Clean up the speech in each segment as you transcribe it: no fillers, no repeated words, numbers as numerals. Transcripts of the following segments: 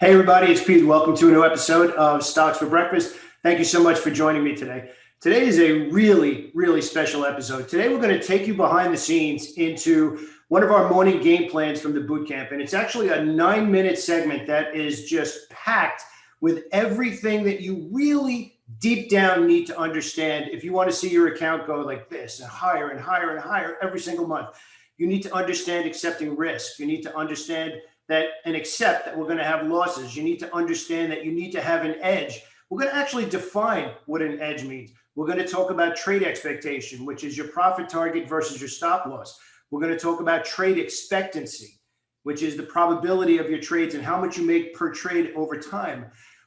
Hey everybody, it's Pete. Welcome to a new episode of Stocks for Breakfast. Thank you so much for joining me today. Today is a really special episode. Today we're going to take you behind the scenes into one of our morning game plans from the boot camp. And it's actually a 9-minute segment that is just packed with everything that you really deep down need to understand if you want to see your account go like this and higher and higher and higher every single month. You need to understand accepting risk. You need to understand that and accept that we're going to have losses. You need to understand that you need to have an edge. We're going to actually define what an edge means. We're going to talk about trade expectation, which is your profit target versus your stop loss. We're going to talk about trade expectancy, which is the probability of your trades and how much you make per trade over time.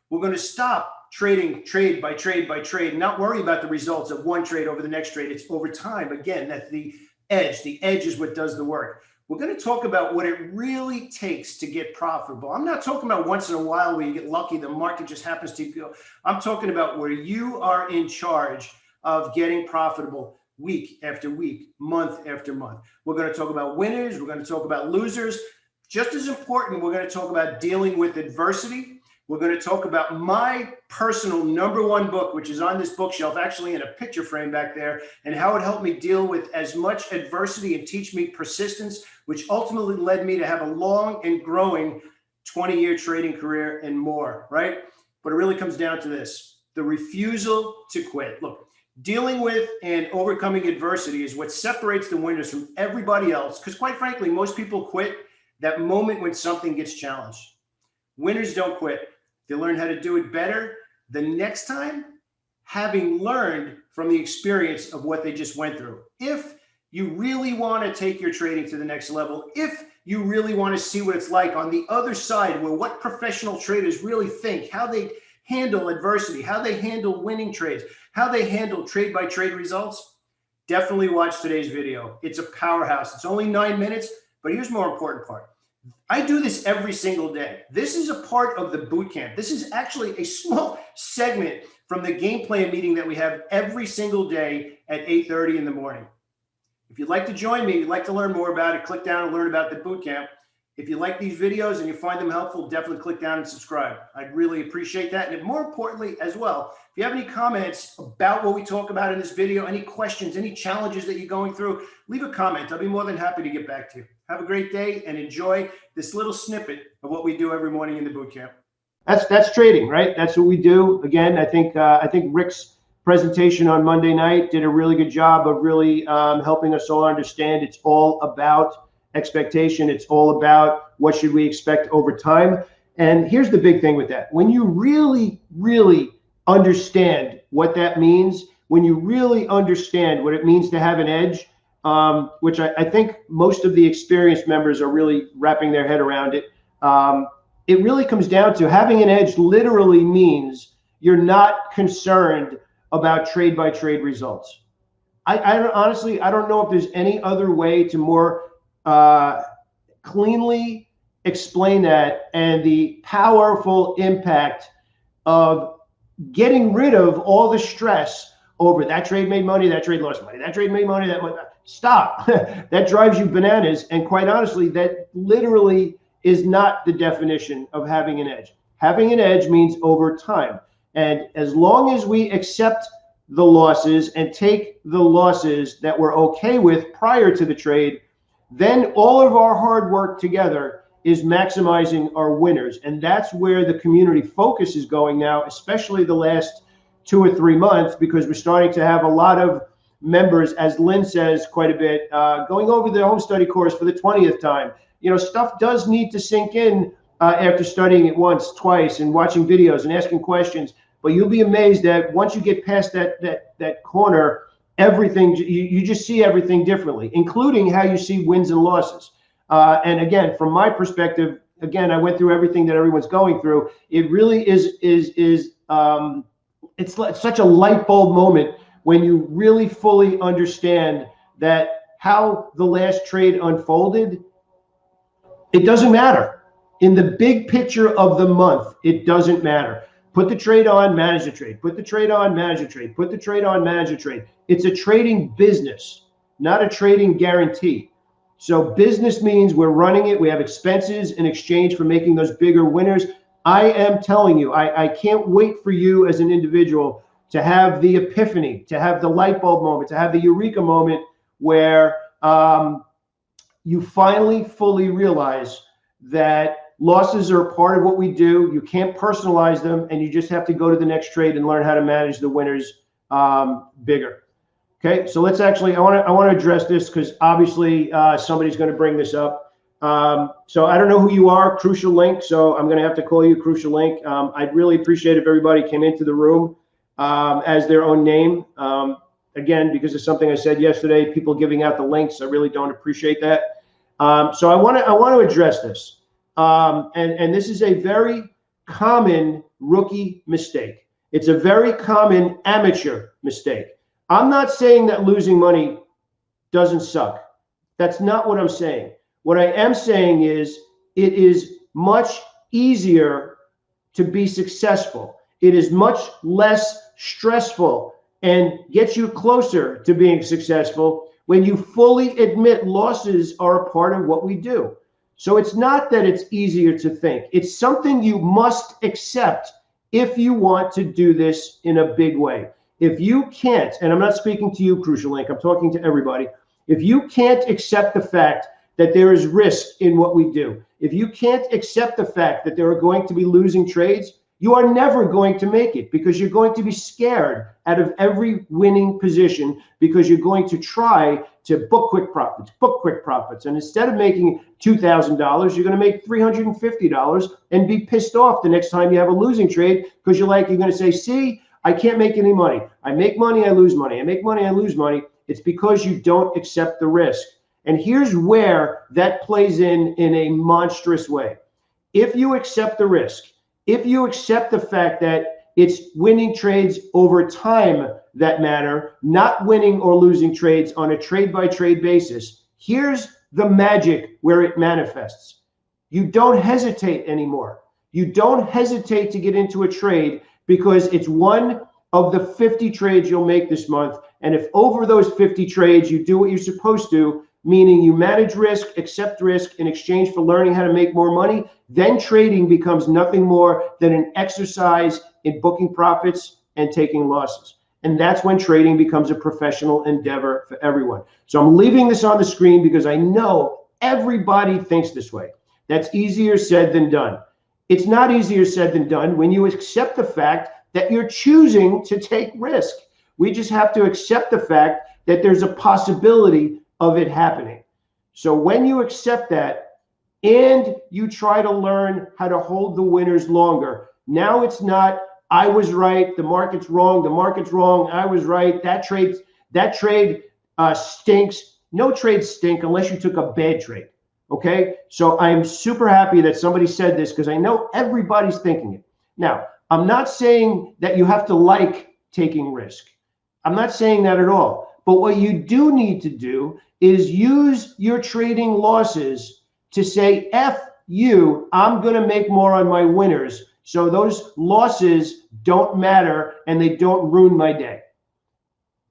We're going to stop trading trade by trade by trade, not worry about the results of one trade over the next trade. It's over time. Again, that's the edge. The edge is what does the work. We're going to talk about what it really takes to get profitable. I'm not talking about once in a while where you get lucky, the market just happens to go. I'm talking about where you are in charge of getting profitable week after week, month after month. We're going to talk about winners. We're going to talk about losers. Just as important, we're going to talk about dealing with adversity. We're going to talk about my personal #1 book, which is on this bookshelf, actually in a picture frame back there, and how it helped me deal with as much adversity and teach me persistence, which ultimately led me to have a long and growing 20-year trading career and more, right? But it really comes down to this, the refusal to quit. Look, dealing with and overcoming adversity is what separates the winners from everybody else, because quite frankly, most people quit that moment when something gets challenged. Winners don't quit. They learn how to do it better the next time, having learned from the experience of what they just went through. If you really want to take your trading to the next level, if you really want to see what it's like on the other side, where what professional traders really think, how they handle adversity, how they handle winning trades, how they handle trade by trade results, definitely watch today's video. It's a powerhouse. It's only 9 minutes, but here's the more important part. I do this every single day. This is a part of the boot camp. This is actually a small segment from the game plan meeting that we have every single day at 8:30 in the morning. If you'd like to join me, you'd like to learn more about it, click down and learn about the boot camp. If you like these videos and you find them helpful, definitely click down and subscribe. I'd really appreciate that. And more importantly as well, if you have any comments about what we talk about in this video, any questions, any challenges that you're going through, leave a comment. I'll be more than happy to get back to you. Have a great day and enjoy this little snippet of what we do every morning in the boot camp. That's trading, right? That's what we do. Again, I think Rick's presentation on Monday night did a really good job of really helping us all understand it's all about expectation. It's all about what should we expect over time. And here's the big thing with that. When you really understand what that means, when you really understand what it means to have an edge, which I think most of the experienced members are really wrapping their head around it. It really comes down to having an edge literally means you're not concerned about trade by trade results. Honestly, I don't know if there's any other way to more cleanly explain that and the powerful impact of getting rid of all the stress over that trade made money, that trade lost money, that trade made money, that money. Stop. That drives you bananas. And quite honestly, that literally is not the definition of having an edge. Having an edge means over time. And as long as we accept the losses and take the losses that we're okay with prior to the trade, then all of our hard work together is maximizing our winners. And that's where the community focus is going now, especially the last 2 or 3 months, because we're starting to have a lot of members, as Lynn says quite a bit, going over the home study course for the 20th time. You know, stuff does need to sink in after studying it once, twice, and watching videos and asking questions. But you'll be amazed that once you get past that corner, everything, you just see everything differently, including how you see wins and losses. And again, from my perspective, again, I went through everything that everyone's going through. It really is it's such a light bulb moment when you really fully understand that how the last trade unfolded, it doesn't matter. In the big picture of the month, it doesn't matter. Put the trade on, manage the trade. Put the trade on, manage the trade. Put the trade on, manage the trade. It's a trading business, not a trading guarantee. So business means we're running it. We have expenses in exchange for making those bigger winners. I am telling you, I can't wait for you as an individual to have the epiphany, to have the light bulb moment, to have the eureka moment where you finally fully realize that losses are a part of what we do. You can't personalize them, and you just have to go to the next trade and learn how to manage the winners bigger. Okay, so let's actually, I want to address this because obviously somebody's going to bring this up. So I don't know who you are, Crucial Link. So I'm going to have to call you Crucial Link. I'd really appreciate if everybody came into the room as their own name. Again, because of something I said yesterday, people giving out the links, I really don't appreciate that. So I want to address this. And this is a very common rookie mistake. It's a very common amateur mistake. I'm not saying that losing money doesn't suck. That's not what I'm saying. What I am saying is it is much easier to be successful. It is much less stressful and gets you closer to being successful when you fully admit losses are a part of what we do. So it's not that it's easier to think. It's something you must accept if you want to do this in a big way. If you can't, and I'm not speaking to you, Crucial Link, I'm talking to everybody. If you can't accept the fact that there is risk in what we do, if you can't accept the fact that there are going to be losing trades, you are never going to make it because you're going to be scared out of every winning position because you're going to try to book quick profits. And instead of making $2,000, you're going to make $350 and be pissed off the next time you have a losing trade because you're going to say, see, I can't make any money. I make money, I lose money. I make money, I lose money. It's because you don't accept the risk. And here's where that plays in a monstrous way. If you accept the risk, if you accept the fact that it's winning trades over time that matter, not winning or losing trades on a trade-by-trade basis, here's the magic where it manifests. You don't hesitate anymore. You don't hesitate to get into a trade because it's one of the 50 trades you'll make this month. And if over those 50 trades, you do what you're supposed to, meaning you manage risk, accept risk in exchange for learning how to make more money, then trading becomes nothing more than an exercise in booking profits and taking losses. And that's when trading becomes a professional endeavor for everyone. So I'm leaving this on the screen because I know everybody thinks this way. That's easier said than done. It's not easier said than done when you accept the fact that you're choosing to take risk. We just have to accept the fact that there's a possibility of it happening. So when you accept that and you try to learn how to hold the winners longer, now it's not, I was right, the market's wrong, I was right, that trade stinks. No trades stink unless you took a bad trade. Okay, so I'm super happy that somebody said this because I know everybody's thinking it. Now, I'm not saying that you have to like taking risk. I'm not saying that at all. But what you do need to do is use your trading losses to say, F you, I'm going to make more on my winners. So those losses don't matter and they don't ruin my day.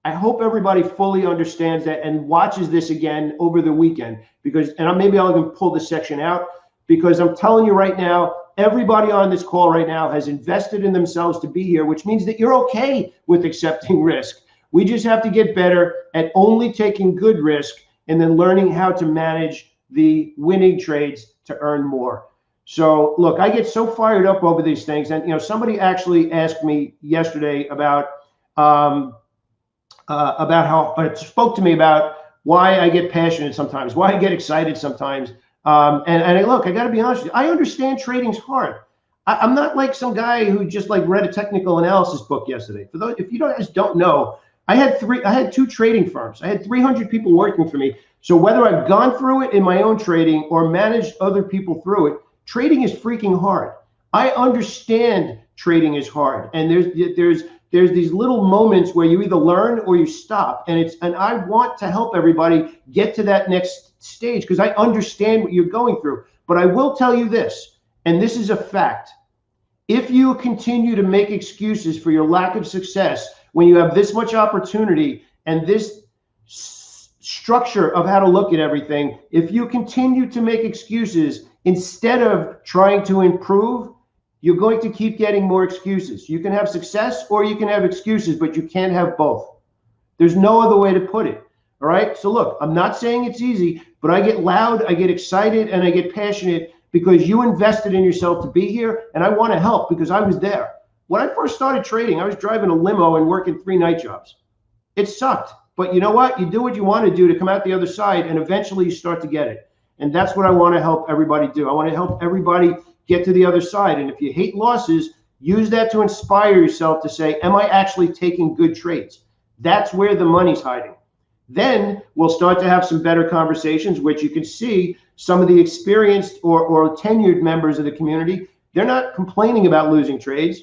I hope everybody fully understands that and watches this again over the weekend because, and maybe I'll even pull this section out because I'm telling you right now, everybody on this call right now has invested in themselves to be here, which means that you're okay with accepting risk. We just have to get better at only taking good risk and then learning how to manage the winning trades to earn more. So look, I get so fired up over these things. And, somebody actually asked me yesterday about how it spoke to me about why I get passionate sometimes, why I get excited sometimes. And look, I got to be honest with you. I understand trading's hard. I'm not like some guy who just read a technical analysis book yesterday. For those, if you guys don't know, I had two trading firms. I had 300 people working for me. So whether I've gone through it in my own trading or managed other people through it, trading is freaking hard. I understand trading is hard. And there's these little moments where you either learn or you stop. And I want to help everybody get to that next stage because I understand what you're going through. But I will tell you this, and this is a fact. If you continue to make excuses for your lack of success when you have this much opportunity and this structure of how to look at everything, if you continue to make excuses instead of trying to improve, you're going to keep getting more excuses. You can have success or you can have excuses, but you can't have both. There's no other way to put it. All right. So look, I'm not saying it's easy, but I get loud, I get excited, and I get passionate because you invested in yourself to be here. And I want to help because I was there. When I first started trading, I was driving a limo and working 3 night jobs. It sucked. But you know what? You do what you want to do to come out the other side, and eventually you start to get it. And that's what I want to help everybody do. I want to help everybody get to the other side. And if you hate losses, use that to inspire yourself to say, am I actually taking good trades? That's where the money's hiding. Then we'll start to have some better conversations, which you can see some of the experienced or tenured members of the community, they're not complaining about losing trades.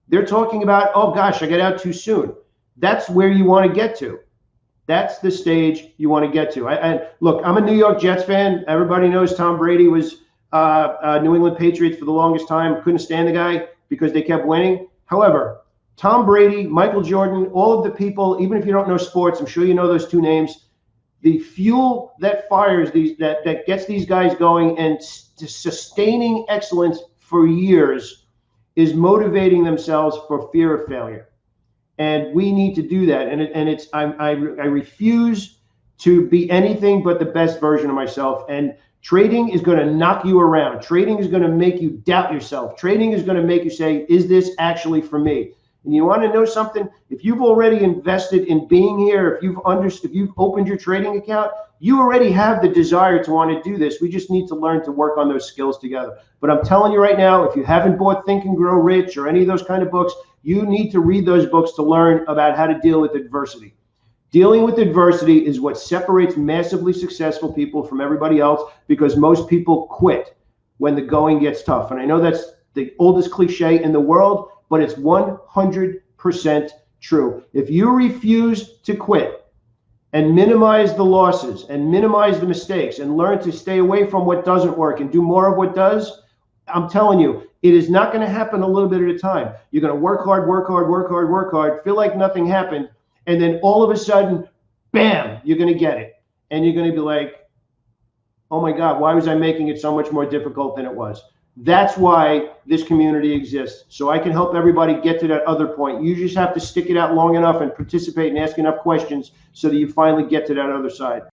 They're talking about, oh gosh, I got out too soon. That's where you want to get to. That's the stage you want to get to. Look, I'm a New York Jets fan. Everybody knows Tom Brady was New England Patriots for the longest time. Couldn't stand the guy because they kept winning. However, Tom Brady, Michael Jordan, all of the people, even if you don't know sports, I'm sure you know those 2 names. The fuel that fires these, that gets these guys going and sustaining excellence for years is motivating themselves for fear of failure. And we need to do that. And I refuse to be anything but the best version of myself. And trading is going to knock you around. Trading is going to make you doubt yourself. Trading is going to make you say, is this actually for me? And you want to know something? If you've already invested in being here, if you've opened your trading account, you already have the desire to want to do this. We just need to learn to work on those skills together. But I'm telling you right now, if you haven't bought Think and Grow Rich or any of those kind of books, you need to read those books to learn about how to deal with adversity. Dealing with adversity is what separates massively successful people from everybody else, because most people quit when the going gets tough. And I know that's the oldest cliche in the world, but it's 100% true. If you refuse to quit and minimize the losses and minimize the mistakes and learn to stay away from what doesn't work and do more of what does, I'm telling you, it is not going to happen a little bit at a time. You're going to work hard, work hard, work hard, work hard, feel like nothing happened. And then all of a sudden, bam, you're going to get it. And you're going to be like, oh my God, why was I making it so much more difficult than it was? That's why this community exists. So I can help everybody get to that other point. You just have to stick it out long enough and participate and ask enough questions so that you finally get to that other side.